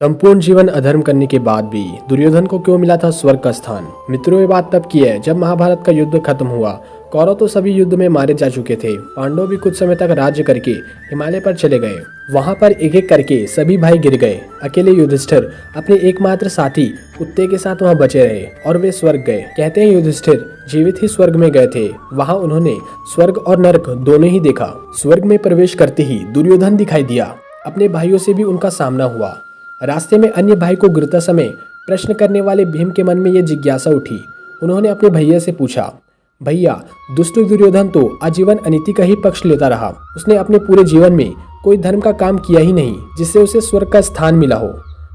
संपूर्ण जीवन अधर्म करने के बाद भी दुर्योधन को क्यों मिला था स्वर्ग का स्थान। मित्रों, ये बात तब की है जब महाभारत का युद्ध खत्म हुआ। कौरव तो सभी युद्ध में मारे जा चुके थे। पांडव भी कुछ समय तक राज्य करके हिमालय पर चले गए। वहां पर एक एक करके सभी भाई गिर गए। अकेले युधिष्ठिर अपने एकमात्र साथी कुत्ते के साथ वहां बचे रहे और वे स्वर्ग गए। कहते हैं युधिष्ठिर जीवित ही स्वर्ग में गए थे। वहां उन्होंने स्वर्ग और नरक दोनों ही देखा। स्वर्ग में प्रवेश करते ही दुर्योधन दिखाई दिया। अपने भाइयों से भी उनका सामना हुआ। रास्ते में अन्य भाई को गिरता समय प्रश्न करने वाले भीम के मन में यह जिज्ञासा उठी। उन्होंने अपने भैया से पूछा, भैया, दुष्ट दुर्योधन तो आजीवन अनीति का ही पक्ष लेता रहा। उसने अपने पूरे जीवन में कोई धर्म का काम किया ही नहीं जिससे उसे स्वर्ग का स्थान मिला हो।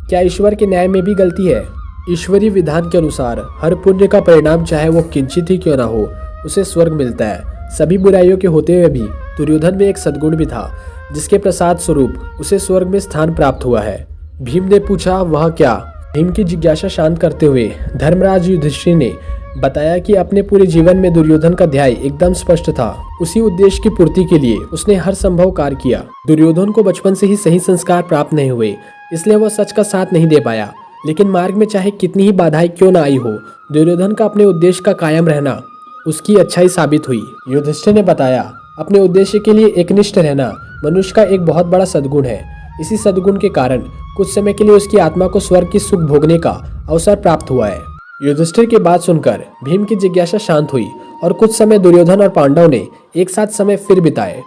क्या ईश्वर के न्याय में भी गलती है? ईश्वरीय विधान के अनुसार हर पुण्य का परिणाम चाहे वो किंचित ही क्यों ना हो, उसे स्वर्ग मिलता है। सभी बुराइयों के होते हुए भी दुर्योधन में एक सद्गुण भी था जिसके प्रसाद स्वरूप उसे स्वर्ग में स्थान प्राप्त हुआ है। भीम ने पूछा, वह क्या? भीम की जिज्ञासा शांत करते हुए धर्मराज युधिष्ठिर ने बताया कि अपने पूरे जीवन में दुर्योधन का ध्याय एकदम स्पष्ट था। उसी उद्देश्य की पूर्ति के लिए उसने हर संभव कार्य किया। दुर्योधन को बचपन से ही सही संस्कार प्राप्त नहीं हुए, इसलिए वह सच का साथ नहीं दे पाया। लेकिन मार्ग में चाहे कितनी ही बाधाएं क्यों न आई हो, दुर्योधन का अपने उद्देश्य का कायम रहना उसकी अच्छाई साबित हुई। युधिष्ठिर ने बताया, अपने उद्देश्य के लिए एकनिष्ठ रहना मनुष्य का एक बहुत बड़ा सद्गुण है। इसी सद्गुण के कारण कुछ समय के लिए उसकी आत्मा को स्वर्ग की सुख भोगने का अवसर प्राप्त हुआ है। युधिष्ठिर की बात सुनकर भीम की जिज्ञासा शांत हुई और कुछ समय दुर्योधन और पांडव ने एक साथ समय फिर बिताए।